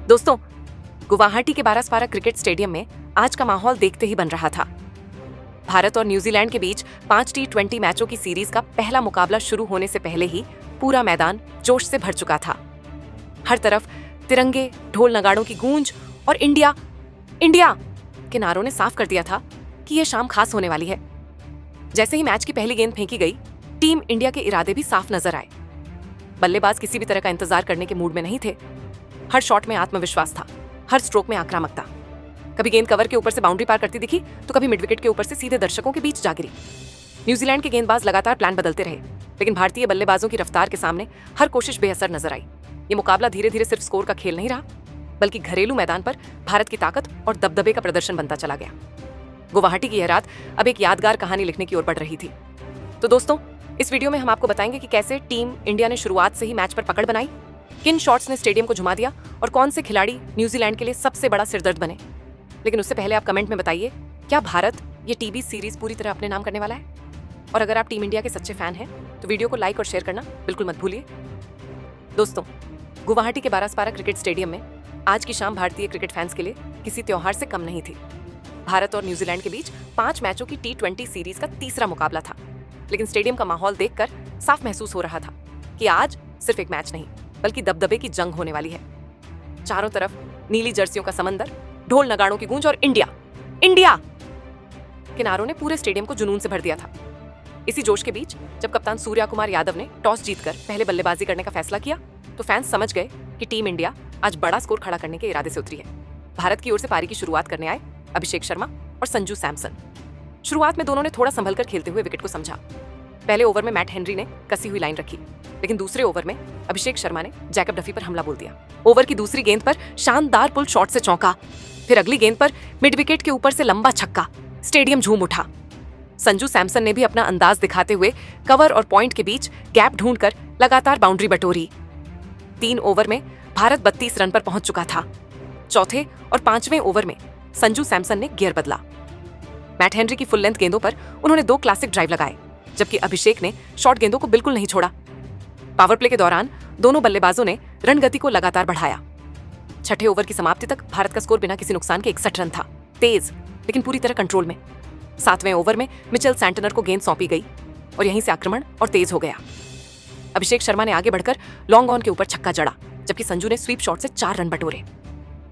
दोस्तों, गुवाहाटी के बारास्पारा cricket stadium में आज का माहौल देखते ही बन रहा था। भारत और न्यूजीलैंड के बीच 5 T20 मैचों की सीरीज का पहला मुकाबला शुरू होने से पहले ही पूरा मैदान जोश से भर चुका था। हर तरफ तिरंगे, ढोल नगाड़ों की गूंज और इंडिया इंडिया के नारों ने साफ कर दिया था कि यह शाम खास होने वाली है। जैसे ही मैच की पहली गेंद फेंकी गई, टीम इंडिया के इरादे भी साफ नजर आए। बल्लेबाज किसी भी तरह का इंतजार करने के मूड में नहीं थे। हर शॉट में आत्मविश्वास था, हर स्ट्रोक में आक्रामकता। कभी गेंद कवर के ऊपर से बाउंड्री पार करती दिखी तो कभी मिड विकेट के ऊपर से सीधे दर्शकों के बीच जा गिरी। न्यूजीलैंड के गेंदबाज लगातार प्लान बदलते रहे, लेकिन भारतीय बल्लेबाजों की रफ्तार के सामने हर कोशिश बेअसर नजर आई। ये मुकाबला धीरे धीरे सिर्फ स्कोर का खेल नहीं रहा, बल्कि घरेलू मैदान पर भारत की ताकत और दबदबे का प्रदर्शन बनता चला गया। गुवाहाटी की यह रात अब एक यादगार कहानी लिखने की ओर बढ़ रही थी। तो दोस्तों, इस वीडियो में हम आपको बताएंगे कि कैसे टीम इंडिया ने शुरुआत से ही मैच पर पकड़ बनाई, किन शॉट्स ने स्टेडियम को झुमा दिया और कौन से खिलाड़ी न्यूजीलैंड के लिए सबसे बड़ा सिरदर्द बने। लेकिन उससे पहले आप कमेंट में बताइए, क्या भारत ये टीबी सीरीज पूरी तरह अपने नाम करने वाला है? और अगर आप टीम इंडिया के सच्चे फैन हैं तो वीडियो को लाइक और शेयर करना बिल्कुल मत भूलिए। दोस्तों, गुवाहाटी के बारास्पारा क्रिकेट स्टेडियम में आज की शाम भारतीय क्रिकेट फैंस के लिए किसी त्योहार से कम नहीं थी। भारत और न्यूजीलैंड के बीच 5 मैचों की T20 सीरीज का तीसरा मुकाबला था, लेकिन स्टेडियम का माहौल देखकर साफ महसूस हो रहा था कि आज सिर्फ एक मैच नहीं, बल्कि दबदबे की जंग होने वाली है। चारों तरफ नीली जर्सियों का समंदर, ढोल नगाड़ों की गूंज और इंडिया इंडिया के नारों ने पूरे स्टेडियम को जुनून से भर दिया था। इसी जोश के बीच जब कप्तान सूर्या कुमार यादव ने टॉस जीतकर पहले बल्लेबाजी करने का फैसला किया, तो फैंस समझ गए कि टीम इंडिया आज बड़ा स्कोर खड़ा करने के इरादे से उतरी है। भारत की ओर से पारी की शुरुआत करने आए अभिषेक शर्मा और संजू सैमसन। शुरुआत में दोनों ने थोड़ा संभल कर खेलते हुए विकेट को समझा। पहले ओवर में मैट हेनरी ने कसी हुई लाइन रखी, लेकिन दूसरे ओवर में अभिषेक शर्मा ने जैकब डफी पर हमला बोल दिया। ओवर की दूसरी गेंद पर शानदार पुल शॉट से चौंका, फिर अगली गेंद पर मिड विकेट के ऊपर से लंबा छक्का। स्टेडियम झूम उठा। संजू सैमसन ने भी अपना अंदाज दिखाते हुए कवर और पॉइंट के बीच गैप ढूंढकर लगातार बाउंड्री बटोरी। 3 ओवर में भारत 32 रन पर पहुंच चुका था। चौथे और 5वें ओवर में संजू सैमसन ने गियर बदला। मैट हेनरी की फुल लेंथ गेंदों पर उन्होंने 2 क्लासिक ड्राइव लगाए, जबकि अभिषेक ने शॉर्ट गेंदों को बिल्कुल नहीं छोड़ा। पावर प्ले के दौरान दोनों बल्लेबाजों ने रन गति को लगातार बढ़ाया। छठे ओवर की समाप्ति तक भारत का स्कोर बिना किसी नुकसान के 61 रन था, तेज लेकिन पूरी तरह कंट्रोल में। 7वें ओवर में मिचेल सैंटनर को गेंद सौंपी गई और यहीं से आक्रमण और तेज हो गया। अभिषेक शर्मा ने आगे बढ़कर लॉन्ग ऑन के ऊपर छक्का जड़ा, जबकि संजू ने स्वीप शॉट से 4 रन बटोरे।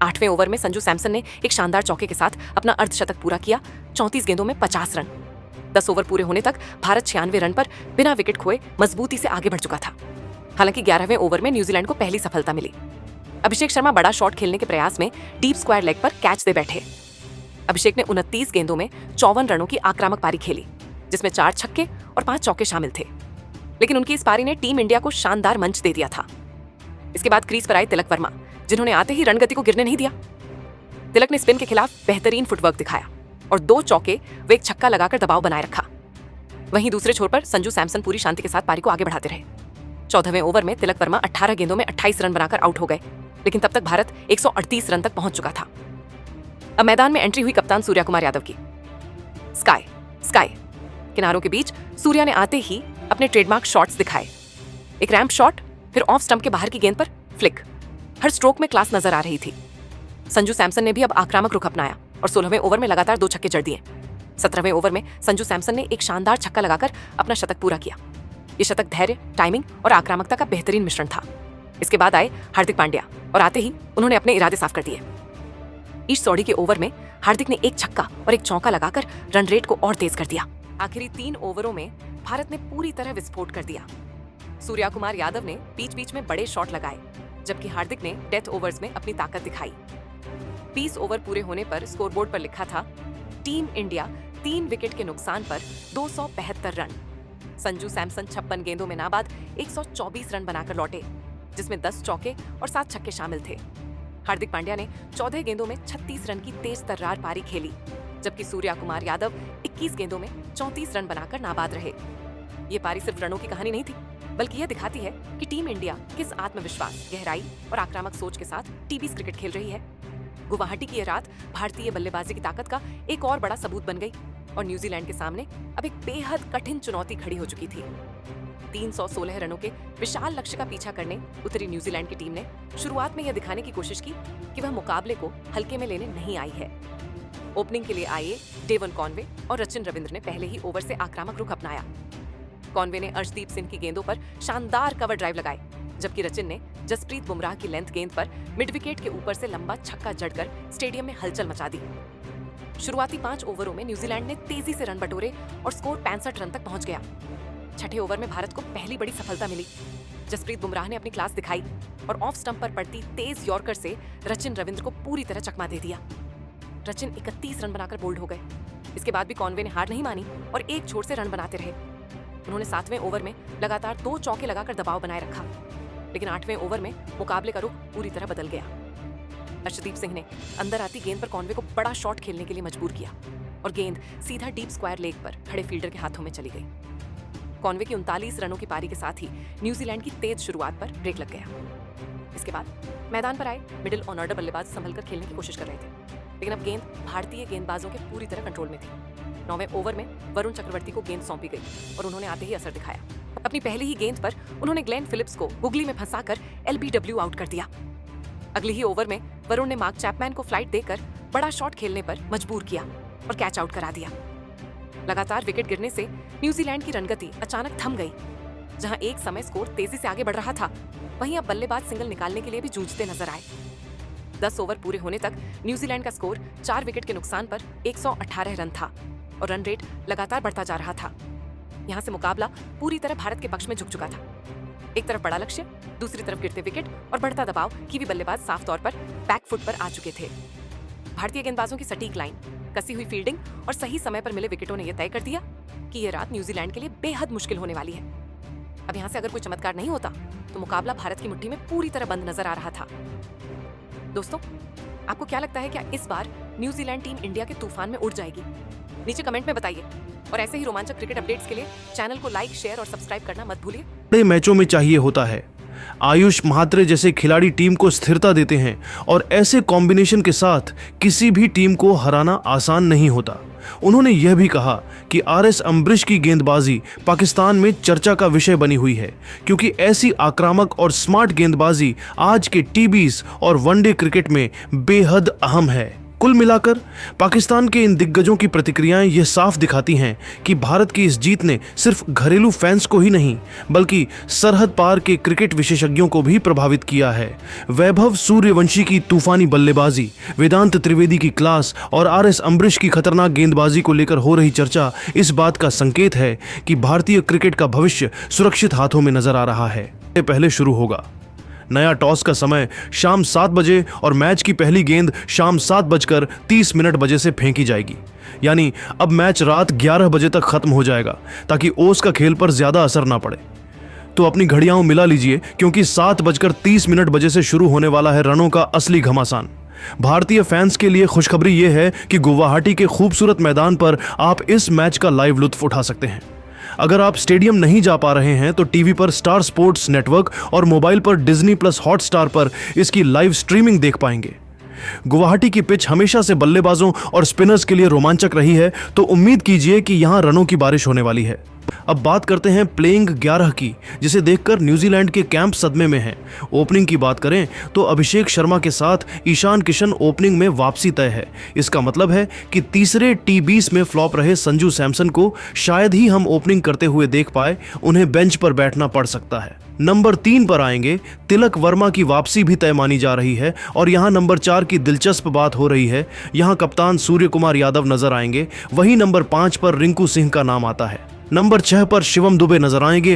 8वें ओवर में संजू सैमसन ने एक शानदार चौके के साथ अपना अर्धशतक पूरा किया, 34 गेंदों में 50 रन। 10 ओवर पूरे होने तक भारत 96 रन पर बिना विकेट खोए मजबूती से आगे बढ़ चुका था। हालांकि 11वें ओवर में न्यूजीलैंड को पहली सफलता मिली। अभिषेक शर्मा बड़ा शॉट खेलने के प्रयास में डीप स्क्वायर लेग पर कैच दे बैठे। अभिषेक ने 29 गेंदों में 54 रनों की आक्रामक पारी खेली, जिसमें 4 छक्के और 5 चौके शामिल थे। लेकिन उनकी इस पारी ने टीम इंडिया को शानदार मंच दे दिया था। इसके बाद क्रीज पर आए तिलक वर्मा, जिन्होंने आते ही रन गति को गिरने नहीं दिया। तिलक ने स्पिन के खिलाफ बेहतरीन फुटवर्क दिखाया और 2 चौके व एक छक्का लगाकर दबाव बनाए रखा। वहीं दूसरे छोर पर संजू सैमसन पूरी शांति के साथ पारी को आगे बढ़ाते रहे। 14वें ओवर में तिलक वर्मा 18 गेंदों में 28 रन बनाकर आउट हो गए, लेकिन तब तक भारत 138 रन तक पहुंच चुका था। अब मैदान में एंट्री हुई कप्तान सूर्या कुमार यादव की। स्काई स्काई किनारों के बीच सूर्या ने आते ही अपने ट्रेडमार्क शॉट्स दिखाए। एक रैंप शॉट, फिर ऑफ स्टंप के बाहर की गेंद पर फ्लिक। हर स्ट्रोक में क्लास नजर आ रही थी। संजू सैमसन ने भी अब आक्रामक रुख अपनाया और 16वें ओवर में लगातार 2 छक्के जड़ दिए। 17वें ओवर में संजू सैमसन ने एक शानदार छक्का लगाकर अपना शतक पूरा किया। ये शतक धैर्य, टाइमिंग और आक्रामकता का बेहतरीन मिश्रण था। इसके बाद आए हार्दिक पांड्या और आते ही उन्होंने अपने इरादे साफ कर दिए। ईश सौड़ी के ओवर में हार्दिक ने एक छक्का और एक चौका लगाकर रन रेट को और तेज कर दिया। आखिरी 3 ओवरों में भारत ने पूरी तरह विस्फोट कर दिया। सूर्या कुमार यादव ने बीच बीच में बड़े शॉट लगाए, जबकि हार्दिक ने डेथ ओवर्स में अपनी ताकत दिखाई। 20 ओवर पूरे होने पर स्कोरबोर्ड पर लिखा था, टीम इंडिया 3 विकेट के नुकसान पर 275 रन। संजू सैमसन 56 गेंदों में नाबाद 124 रन बनाकर लौटे, जिसमें 10 चौके और 7 छक्के शामिल थे। हार्दिक पांड्या ने 14 गेंदों में 36 रन की तेज तर्रार पारी खेली, जबकि सूर्या कुमार यादव 21 गेंदों में 34 रन बनाकर नाबाद रहे। ये पारी सिर्फ रनों की कहानी नहीं थी, बल्कि यह दिखाती है कि टीम इंडिया किस आत्मविश्वास, गहराई और आक्रामक सोच के साथ टीबी क्रिकेट खेल रही है। गुवाहाटी की यह रात भारतीय बल्लेबाजी की ताकत का एक और बड़ा सबूत बन गई और न्यूजीलैंड के सामने अब एक बेहद कठिन चुनौती खड़ी हो चुकी थी। 316 रनों के विशाल लक्ष्य का पीछा करने उतरी न्यूजीलैंड की टीम ने शुरुआत में यह दिखाने की कोशिश की कि वह मुकाबले को हल्के में लेने नहीं आई है। ओपनिंग के लिए आए डेवन कॉनवे और रचिन रविंद्र ने पहले ही ओवर से आक्रामक रुख अपनाया। कॉनवे ने अर्शदीप सिंह की गेंदों पर शानदार कवर ड्राइव लगाए, जबकि रचिन ने जसप्रीत बुमराह की लेंथ गेंद पर मिड विकेट के ऊपर से लंबा छक्का जड़कर स्टेडियम में हलचल मचा दी। शुरुआती 5 ओवरों में न्यूजीलैंड ने तेजी से रन बटोरे और स्कोर 65 रन तक पहुंच गया। छठे ओवर में भारत को पहली बड़ी सफलता मिली। जसप्रीत बुमराह ने अपनी क्लास दिखाई और ऑफ स्टंप पर पड़ती तेज यॉर्कर से रचिन रविंद्र को पूरी तरह चकमा दे दिया। रचिन 31 रन बनाकर बोल्ड हो गए। इसके बाद भी कॉनवे ने हार नहीं मानी और एक छोर से रन बनाते रहे। उन्होंने 7वें ओवर में लगातार 2 चौके लगाकर दबाव बनाए रखा, लेकिन 8वें ओवर में मुकाबले का रुख पूरी तरह बदल गया। अर्शदीप सिंह ने अंदर आती गेंद पर कॉनवे को बड़ा शॉट खेलने के लिए मजबूर किया और गेंद सीधा डीप स्क्वायर लेग पर खड़े फील्डर के हाथों में चली गई। कॉनवे की 39 रनों की पारी के साथ ही न्यूजीलैंड की तेज शुरुआत पर ब्रेक लग गया। इसके बाद मैदान पर आए मिडिल ऑर्डर बल्लेबाज संभलकर खेलने की कोशिश कर रहे थे, लेकिन अब गेंद भारतीय गेंदबाजों के पूरी तरह कंट्रोल में थी। 9वें ओवर में वरुण चक्रवर्ती को गेंद सौंपी गई और उन्होंने आते ही असर दिखाया। अपनी पहली ही गेंद पर उन्होंने ग्लेन फिलिप्स को गुगली में फंसाकर LBW आउट कर दिया। अगले ही ओवर में वरुण ने मार्क चैपमैन को फ्लाइट देकर बड़ा शॉट खेलने पर मजबूर किया और कैच आउट करा दिया। लगातार विकेट गिरने से न्यूजीलैंड की रनगति अचानक थम गई। जहां एक समय स्कोर तेजी से आगे बढ़ रहा था, वहीं अब बल्लेबाज सिंगल निकालने के लिए भी जूझते नजर आए। 10 ओवर पूरे होने तक न्यूजीलैंड का स्कोर 4 विकेट के नुकसान पर 118 रन था और रन रेट लगातार बढ़ता जा रहा था। यहां से मुकाबला पूरी तरह भारत के पक्ष में झुक चुका था। एक तरफ बड़ा लक्ष्य, दूसरी तरफ गिरते विकेट और बढ़ता दबाव की भी बल्लेबाज साफ तौर पर बैकफुट पर आ चुके थे। भारतीय गेंदबाजों की सटीक लाइन, कसी हुई फील्डिंग और सही समय पर मिले विकेटों ने यह तय कर दिया कि यह रात न्यूजीलैंड के लिए बेहद मुश्किल होने वाली है। अब यहां से अगर कोई चमत्कार नहीं होता तो मुकाबला भारत की मुट्ठी में पूरी तरह बंद नजर आ रहा था। दोस्तों, आपको क्या लगता है, क्या इस बार न्यूजीलैंड टीम इंडिया के तूफान में उड़ जाएगी? नीचे कमेंट में बताइए और ऐसे ही रोमांचक क्रिकेट अपडेट्स के लिए चैनल को लाइक, शेयर और सब्सक्राइब करना मत भूलिए। बड़े मैचों में चाहिए होता है। आयुष महात्रे जैसे खिलाड़ी टीम को स्थिरता देते हैं और ऐसे कॉम्बिनेशन के साथ किसी भी टीम को हराना आसान नहीं होता। उन्होंने यह भी कहा कि RS अम्बरीश की गेंदबाजी पाकिस्तान में चर्चा का विषय बनी हुई है, क्योंकि ऐसी आक्रामक और स्मार्ट गेंदबाजी आज के टी20 और वनडे क्रिकेट में बेहद अहम है। कुल मिलाकर पाकिस्तान के इन दिग्गजों की प्रतिक्रियाएं यह साफ दिखाती हैं कि भारत की इस जीत ने सिर्फ घरेलू फैंस को ही नहीं बल्कि सरहद पार के क्रिकेट विशेषज्ञों को भी प्रभावित किया है। वैभव सूर्यवंशी की तूफानी बल्लेबाजी, वेदांत त्रिवेदी की क्लास और RS अम्बरीश की खतरनाक गेंदबाजी को लेकर हो रही चर्चा इस बात का संकेत है कि भारतीय क्रिकेट का भविष्य सुरक्षित हाथों में नजर आ रहा है। पहले शुरू होगा। नया टॉस का समय शाम 7 बजे और मैच की पहली गेंद शाम 7:30 बजे से फेंकी जाएगी। यानी अब मैच रात 11 बजे तक खत्म हो जाएगा ताकि ओस का खेल पर ज्यादा असर ना पड़े। तो अपनी घड़ियां मिला लीजिए, क्योंकि 7:30 बजे से शुरू होने वाला है रनों का असली घमासान। भारतीय फैंस के लिए खुशखबरी यह है कि गुवाहाटी के खूबसूरत मैदान पर आप इस मैच का लाइव लुत्फ उठा सकते हैं। अगर आप स्टेडियम नहीं जा पा रहे हैं तो टीवी पर स्टार स्पोर्ट्स नेटवर्क और मोबाइल पर Disney+ हॉटस्टार पर इसकी लाइव स्ट्रीमिंग देख पाएंगे। गुवाहाटी की पिच हमेशा से बल्लेबाजों और स्पिनर्स के लिए रोमांचक रही है, तो उम्मीद कीजिए कि यहां रनों की बारिश होने वाली है। अब बात करते हैं प्लेइंग 11 की, जिसे देखकर न्यूजीलैंड के कैंप सदमे में हैं। ओपनिंग की बात करें तो अभिषेक शर्मा के साथ ईशान किशन ओपनिंग में वापसी तय है। इसका मतलब है कि तीसरे T20 में फ्लॉप रहे संजू सैमसन को शायद ही हम ओपनिंग करते हुए देख पाए, उन्हें बेंच पर बैठना पड़ सकता है। नंबर 3 पर आएंगे, तिलक वर्मा की वापसी भी तय मानी जा रही है और यहां नंबर 4 की दिलचस्प बात हो रही है। यहां कप्तान सूर्य कुमार यादव नजर आएंगे। वहीं नंबर 5 पर रिंकू सिंह का नाम आता है। नंबर 6 पर शिवम दुबे नजर आएंगे